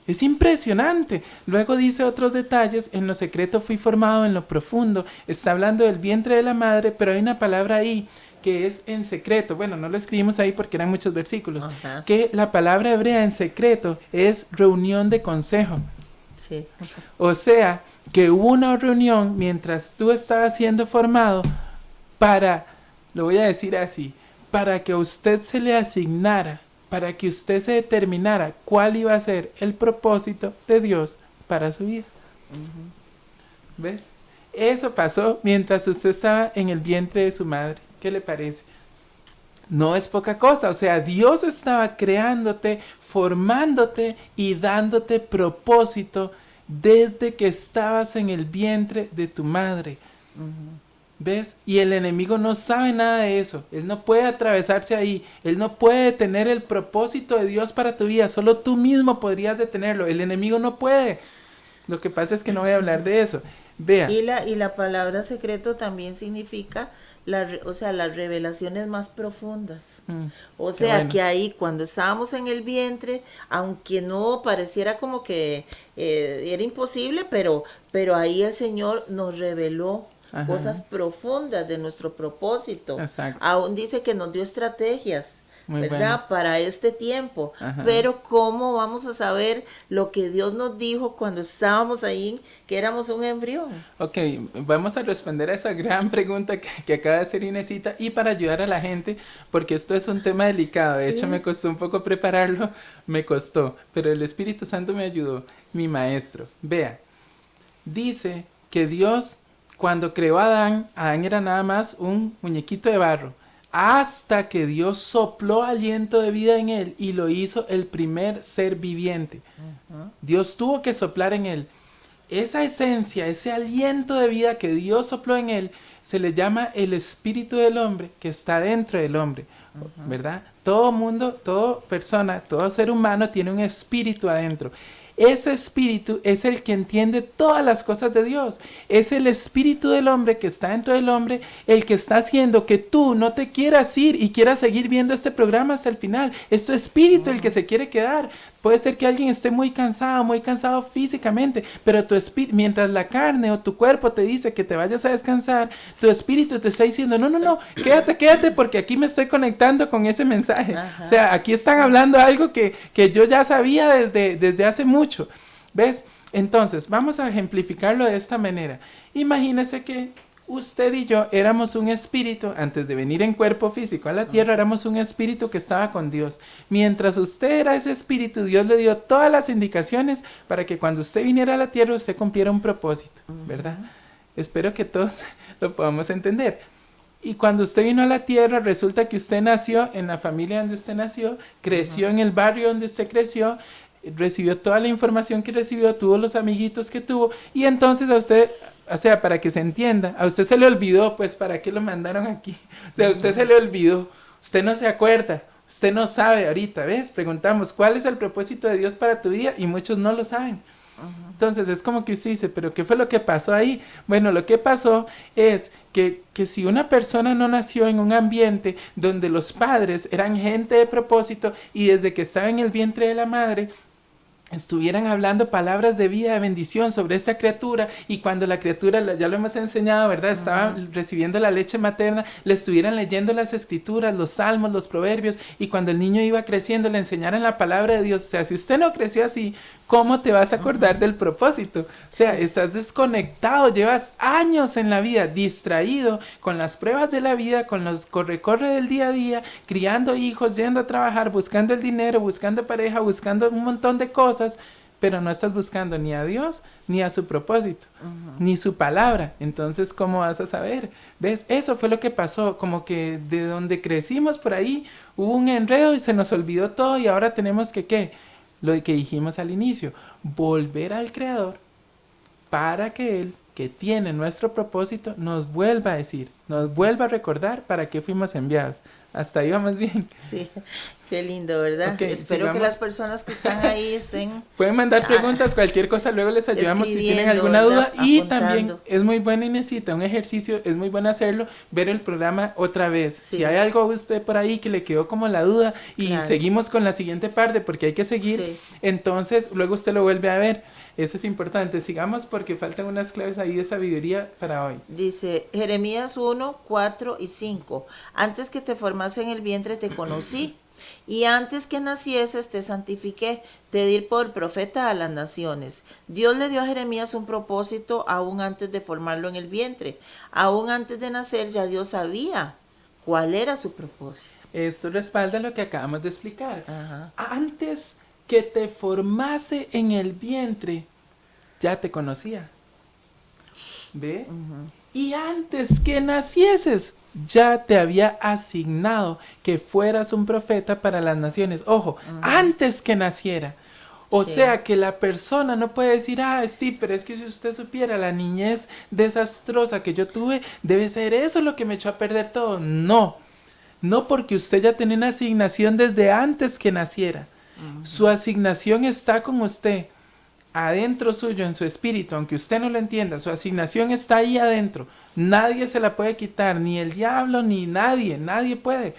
Es impresionante. Luego dice otros detalles, en lo secreto fui formado en lo profundo. Está hablando del vientre de la madre, pero hay una palabra ahí que es en secreto. Bueno, no lo escribimos ahí porque eran muchos versículos. Ajá. Que la palabra hebrea en secreto es reunión de consejo. Sí. O sea, que hubo una reunión mientras tú estabas siendo formado para, lo voy a decir así, para que a usted se le asignara, para que usted se determinara cuál iba a ser el propósito de Dios para su vida. ¿Ves? Eso pasó mientras usted estaba en el vientre de su madre. ¿Qué le parece? No es poca cosa, o sea, Dios estaba creándote, formándote y dándote propósito desde que estabas en el vientre de tu madre. ¿Ves? Y el enemigo no sabe nada de eso. Él no puede atravesarse ahí. Él no puede detener el propósito de Dios para tu vida. Solo tú mismo podrías detenerlo. El enemigo no puede. Lo que pasa es que no voy a hablar de eso. Vea. Y la palabra secreto también significa, o sea, las revelaciones más profundas. O qué sea, bueno. que ahí cuando estábamos en el vientre, aunque no pareciera como que era imposible, pero ahí el Señor nos reveló Ajá. cosas profundas de nuestro propósito. Exacto. Aún dice que nos dio estrategias. Muy ¿Verdad? bueno. Para este tiempo. Ajá. Pero ¿cómo vamos a saber lo que Dios nos dijo cuando estábamos ahí, que éramos un embrión? Ok, vamos a responder a esa gran pregunta que acaba de hacer Inesita y para ayudar a la gente, porque esto es un tema delicado. De hecho, me costó un poco prepararlo, me costó, pero el Espíritu Santo me ayudó, mi maestro. Vea, dice que Dios, cuando creó a Adán era nada más un muñequito de barro. Hasta que Dios sopló aliento de vida en él y lo hizo el primer ser viviente. Dios tuvo que soplar en él. Esa esencia, ese aliento de vida que Dios sopló en él, se le llama el espíritu del hombre que está dentro del hombre, ¿verdad? Todo mundo, toda persona, todo ser humano tiene un espíritu adentro. Ese espíritu es el que entiende todas las cosas de Dios. Es el espíritu del hombre que está dentro del hombre, el que está haciendo que tú no te quieras ir y quieras seguir viendo este programa hasta el final. Es tu espíritu el que se quiere quedar. Puede ser que alguien esté muy cansado físicamente, pero tu espíritu, mientras la carne o tu cuerpo te dice que te vayas a descansar, tu espíritu te está diciendo, no, quédate porque aquí me estoy conectando con ese mensaje. Ajá. O sea, aquí están hablando algo que yo ya sabía desde hace mucho. ¿Ves? Entonces, vamos a ejemplificarlo de esta manera. Imagínese que usted y yo éramos un espíritu, antes de venir en cuerpo físico a la tierra, éramos un espíritu que estaba con Dios. Mientras usted era ese espíritu, Dios le dio todas las indicaciones para que cuando usted viniera a la tierra, usted cumpliera un propósito, ¿verdad? Espero que todos lo podamos entender. Y cuando usted vino a la tierra, resulta que usted nació en la familia donde usted nació, creció en el barrio donde usted creció, recibió toda la información que recibió, tuvo los amiguitos que tuvo, y entonces a usted, o sea, para que se entienda, a usted se le olvidó, pues, ¿para qué lo mandaron aquí? O sea, a usted se le olvidó, usted no se acuerda, usted no sabe ahorita, ¿ves? Preguntamos, ¿cuál es el propósito de Dios para tu vida? Y muchos no lo saben. Entonces es como que usted dice, ¿pero qué fue lo que pasó ahí? Bueno, lo que pasó es que si una persona no nació en un ambiente donde los padres eran gente de propósito y desde que estaba en el vientre de la madre estuvieran hablando palabras de vida, de bendición sobre esa criatura, y cuando la criatura, ya lo hemos enseñado, ¿verdad? Estaba recibiendo la leche materna, le estuvieran leyendo las escrituras, los salmos, los proverbios, y cuando el niño iba creciendo le enseñaran la palabra de Dios. O sea, si usted no creció así, ¿cómo te vas a acordar del propósito? O sea, estás desconectado, llevas años en la vida, distraído con las pruebas de la vida, con los corre del día a día, criando hijos, yendo a trabajar, buscando el dinero, buscando pareja, buscando un montón de cosas, pero no estás buscando ni a Dios, ni a su propósito, ni su palabra. Entonces, ¿cómo vas a saber? ¿Ves? Eso fue lo que pasó, como que de donde crecimos por ahí, hubo un enredo y se nos olvidó todo, y ahora tenemos que, ¿qué? Lo que dijimos al inicio, volver al Creador para que Él, que tiene nuestro propósito, nos vuelva a decir, nos vuelva a recordar para qué fuimos enviados. Hasta ahí vamos bien. Sí, qué lindo, ¿verdad? Okay, Espero que las personas que están ahí estén... Pueden mandar preguntas, cualquier cosa, luego les ayudamos si tienen alguna duda. Y apuntando. También es muy bueno y necesita un ejercicio, es muy bueno hacerlo, ver el programa otra vez. Sí. Si hay algo a usted por ahí que le quedó como la duda y seguimos con la siguiente parte porque hay que seguir, entonces luego usted lo vuelve a ver. Eso es importante. Sigamos porque faltan unas claves ahí de sabiduría para hoy. Dice Jeremías 1, 4 y 5. Antes que te formase en el vientre te conocí, y antes que nacieses te santifiqué, te di por profeta a las naciones. Dios le dio a Jeremías un propósito aún antes de formarlo en el vientre. Aún antes de nacer ya Dios sabía cuál era su propósito. Esto respalda lo que acabamos de explicar. Ajá. Antes que te formase en el vientre, ya te conocía. ¿Ve? Uh-huh. Y antes que nacieses, ya te había asignado que fueras un profeta para las naciones. Ojo, antes que naciera. O sea que la persona no puede decir, sí, pero es que si usted supiera la niñez desastrosa que yo tuve, debe ser eso lo que me echó a perder todo. No, porque usted ya tenía una asignación desde antes que naciera. Su asignación está con usted, adentro suyo, en su espíritu, aunque usted no lo entienda, su asignación está ahí adentro. Nadie se la puede quitar, ni el diablo, ni nadie puede.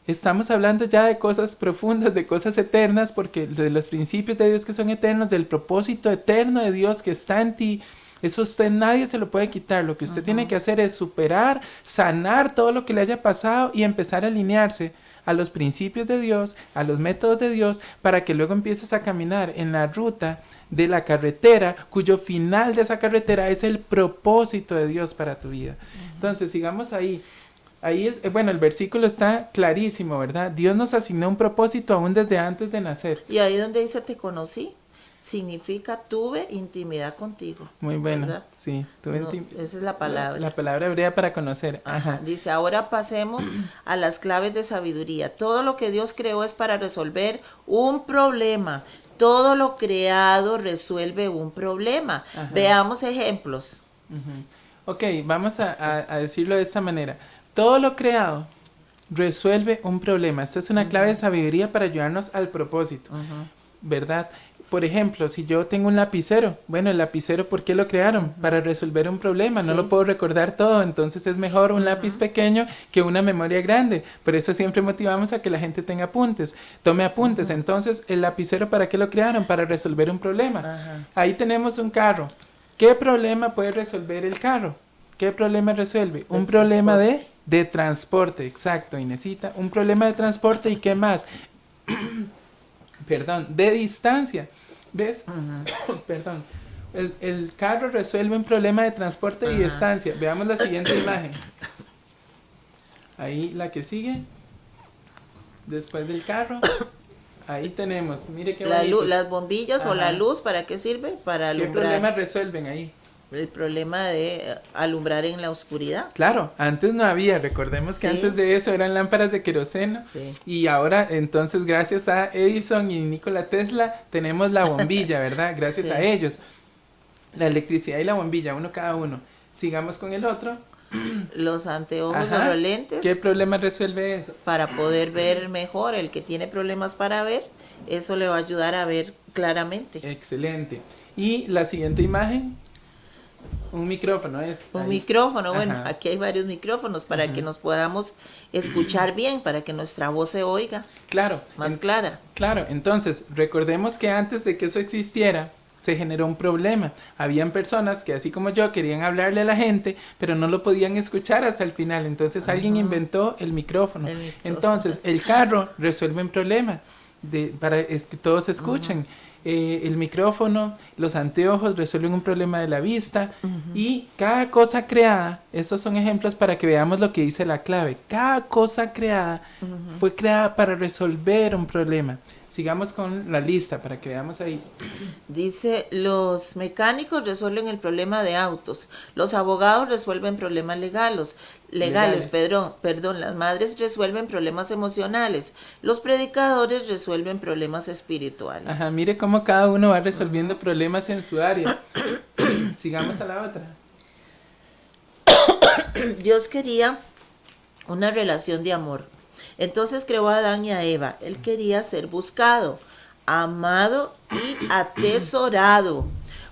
Estamos hablando ya de cosas profundas, de cosas eternas, porque de los principios de Dios que son eternos, del propósito eterno de Dios que está en ti, eso usted nadie se lo puede quitar. Lo que usted tiene que hacer es superar, sanar todo lo que le haya pasado y empezar a alinearse a los principios de Dios, a los métodos de Dios, para que luego empieces a caminar en la ruta de la carretera, cuyo final de esa carretera es el propósito de Dios para tu vida. Entonces, sigamos ahí. Ahí es, el versículo está clarísimo, ¿verdad? Dios nos asignó un propósito aún desde antes de nacer. Y ahí donde dice te conocí, significa tuve intimidad contigo. Muy bueno, ¿verdad? Sí, esa es la palabra. La palabra hebrea para conocer. Ajá. Dice, ahora pasemos a las claves de sabiduría. Todo lo que Dios creó es para resolver un problema. Todo lo creado resuelve un problema. Ajá. Veamos ejemplos. Ok, vamos a decirlo de esta manera. Todo lo creado resuelve un problema. Esto es una clave de sabiduría para ayudarnos al propósito, ¿verdad? Por ejemplo, si yo tengo un lapicero, el lapicero, ¿por qué lo crearon? Para resolver un problema, no lo puedo recordar todo, entonces es mejor un lápiz pequeño que una memoria grande. Por eso siempre motivamos a que la gente tenga apuntes, tome apuntes. Entonces, ¿el lapicero para qué lo crearon? Para resolver un problema. Ahí tenemos un carro. ¿Qué problema puede resolver el carro? ¿Qué problema resuelve? Un problema de transporte, exacto, Inesita. Un problema de transporte, ¿y qué más? Perdón, de distancia. ¿Ves? Perdón. El carro resuelve un problema de transporte y distancia. Veamos la siguiente imagen. Ahí la que sigue. Después del carro. Ahí tenemos. Mire qué bonito. Las bombillas o la luz, ¿para qué sirve? Para alumbrar. ¿Qué problemas resuelven ahí? El problema de alumbrar en la oscuridad. Claro, antes no había, recordemos que antes de eso eran lámparas de queroseno y ahora entonces gracias a Edison y Nikola Tesla tenemos la bombilla, ¿verdad? Gracias a ellos. La electricidad y la bombilla, uno cada uno. Sigamos con el otro. Los anteojos o los lentes. ¿Qué problema resuelve eso? Para poder ver mejor, el que tiene problemas para ver, eso le va a ayudar a ver claramente. Excelente. Y la siguiente imagen. Un micrófono es. Un micrófono, aquí hay varios micrófonos para que nos podamos escuchar bien, para que nuestra voz se oiga más clara. Claro, entonces recordemos que antes de que eso existiera, se generó un problema. Habían personas que así como yo querían hablarle a la gente, pero no lo podían escuchar hasta el final. Entonces alguien inventó el micrófono. Entonces el carro resuelve un problema para que todos escuchen. El micrófono, los anteojos resuelven un problema de la vista y cada cosa creada, estos son ejemplos para que veamos lo que dice la clave. Cada cosa creada fue creada para resolver un problema. Sigamos con la lista para que veamos ahí. Dice, los mecánicos resuelven el problema de autos, los abogados resuelven problemas legales, las madres resuelven problemas emocionales, los predicadores resuelven problemas espirituales. Ajá, mire cómo cada uno va resolviendo problemas en su área. Sigamos a la otra. Dios quería una relación de amor. Entonces creó a Adán y a Eva. Él quería ser buscado, amado y atesorado.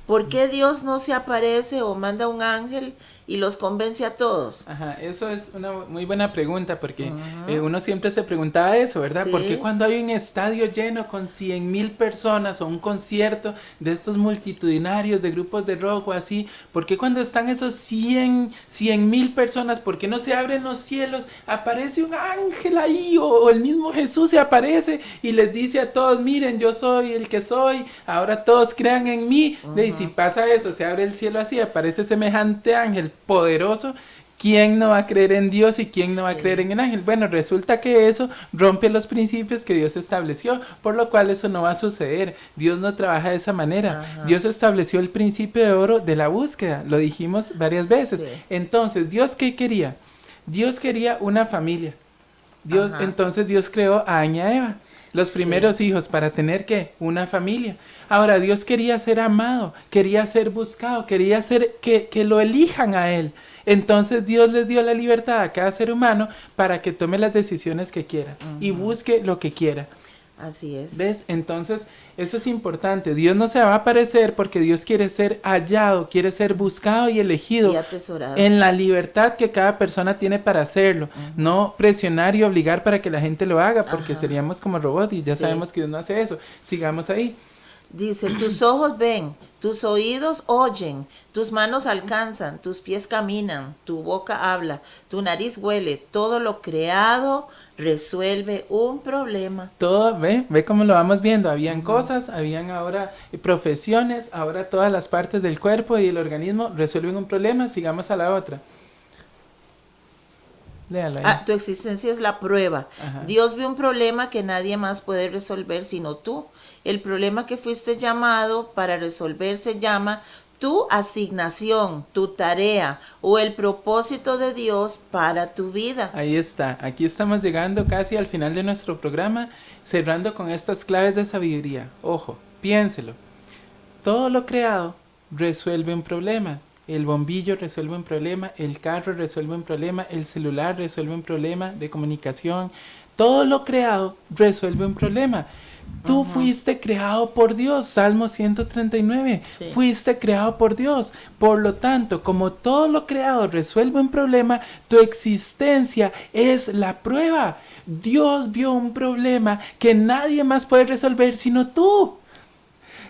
¿Por qué Dios no se aparece o manda un ángel y los convence a todos? Ajá, eso es una muy buena pregunta porque uno siempre se preguntaba eso, ¿verdad? Sí. ¿Por qué cuando hay un estadio lleno con 100,000 personas o un concierto de estos multitudinarios de grupos de rock o así, por qué cuando están esos 100,000 personas, por qué no se abren los cielos, aparece un ángel ahí o el mismo Jesús se aparece y les dice a todos, miren, yo soy el que soy, ahora todos crean en mí? Y si pasa eso, se abre el cielo así, aparece semejante ángel poderoso, ¿quién no va a creer en Dios y quién no va a creer en el ángel? Bueno, resulta que eso rompe los principios que Dios estableció, por lo cual eso no va a suceder. Dios no trabaja de esa manera. Dios estableció el principio de oro de la búsqueda, lo dijimos varias veces. Entonces, ¿Dios qué quería? Dios quería una familia. Entonces Dios creó a Adán y a Eva, los primeros hijos, para tener ¿qué? Una familia. Ahora, Dios quería ser amado, quería ser buscado, quería ser que lo elijan a Él. Entonces Dios les dio la libertad a cada ser humano para que tome las decisiones que quiera y busque lo que quiera. Así es. ¿Ves? Entonces, eso es importante. Dios no se va a aparecer porque Dios quiere ser hallado, quiere ser buscado y elegido Y atesorado. en la libertad que cada persona tiene para hacerlo. No presionar y obligar para que la gente lo haga, porque seríamos como robots y ya sabemos que Dios no hace eso. Sigamos ahí. Dice, tus ojos ven, tus oídos oyen, tus manos alcanzan, tus pies caminan, tu boca habla, tu nariz huele, todo lo creado resuelve un problema. Todo, ve cómo lo vamos viendo. Habían cosas, habían ahora profesiones, ahora todas las partes del cuerpo y el organismo resuelven un problema. Sigamos a la otra. Léalo ahí. Tu existencia es la prueba. Dios vio un problema que nadie más puede resolver sino tú. El problema que fuiste llamado para resolver se llama tu asignación, tu tarea o el propósito de Dios para tu vida. Ahí está. Aquí estamos llegando casi al final de nuestro programa, cerrando con estas claves de sabiduría. Ojo, piénselo. Todo lo creado resuelve un problema. El bombillo resuelve un problema, el carro resuelve un problema, el celular resuelve un problema de comunicación. Todo lo creado resuelve un problema. Tú fuiste creado por Dios, Salmo 139. Fuiste creado por Dios. Por lo tanto, como todo lo creado resuelve un problema, tu existencia es la prueba. Dios vio un problema que nadie más puede resolver sino tú.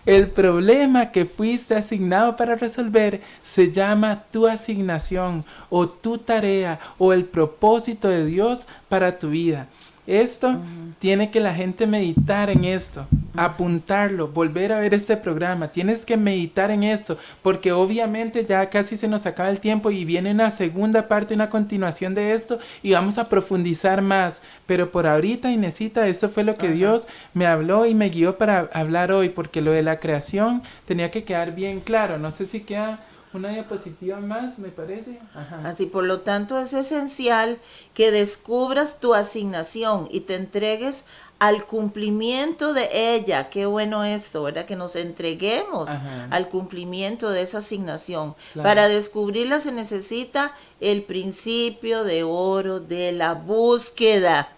El problema que fuiste asignado para resolver se llama tu asignación o tu tarea o el propósito de Dios para tu vida. Esto tiene que la gente meditar en esto, apuntarlo, volver a ver este programa. Tienes que meditar en esto, porque obviamente ya casi se nos acaba el tiempo y viene una segunda parte, una continuación de esto y vamos a profundizar más. Pero por ahorita, Inesita, eso fue lo que Dios me habló y me guió para hablar hoy, porque lo de la creación tenía que quedar bien claro. No sé si queda una diapositiva más, me parece. Así, por lo tanto, es esencial que descubras tu asignación y te entregues al cumplimiento de ella. Qué bueno esto, ¿verdad? Que nos entreguemos al cumplimiento de esa asignación. Claro. Para descubrirla se necesita el principio de oro de la búsqueda.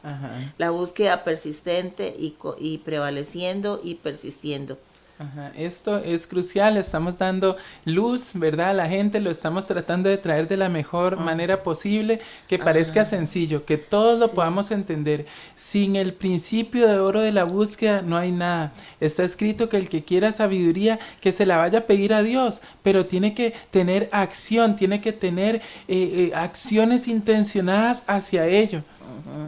La búsqueda persistente y prevaleciendo y persistiendo. Esto es crucial, estamos dando luz, ¿verdad? A la gente, lo estamos tratando de traer de la mejor manera posible, que parezca sencillo, que todos lo podamos entender. Sin el principio de oro de la búsqueda no hay nada. Está escrito que el que quiera sabiduría, que se la vaya a pedir a Dios, pero tiene que tener acción, tiene que tener acciones intencionadas hacia ello.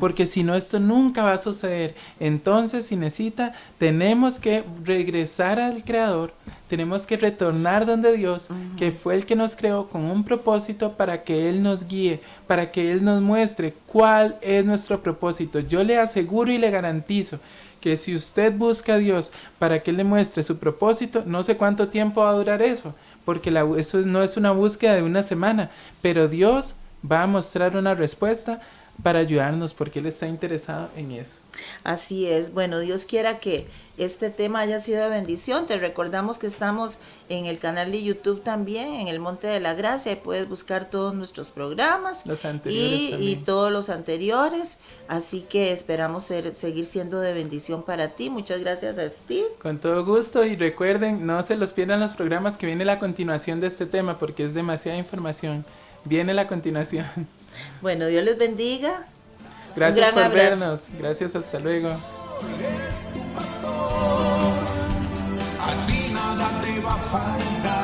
Porque si no, esto nunca va a suceder. Entonces, Inesita, tenemos que regresar al Creador, tenemos que retornar donde Dios, que fue el que nos creó con un propósito para que Él nos guíe, para que Él nos muestre cuál es nuestro propósito. Yo le aseguro y le garantizo que si usted busca a Dios para que Él le muestre su propósito, no sé cuánto tiempo va a durar eso, porque eso no es una búsqueda de una semana, pero Dios va a mostrar una respuesta para ayudarnos, porque Él está interesado en eso. Así es. Bueno, Dios quiera que este tema haya sido de bendición. Te recordamos que estamos en el canal de YouTube también, en el Monte de la Gracia, y puedes buscar todos nuestros programas Los anteriores y todos los anteriores. Así que esperamos seguir siendo de bendición para ti. Muchas gracias a Steve. Con todo gusto, y recuerden, no se los pierdan los programas que viene la continuación de este tema, porque es demasiada información. Viene la continuación. Bueno, Dios les bendiga. Gracias por abrazo. vernos. Gracias, hasta luego. Eres tu pastor, a ti nada te va a faltar.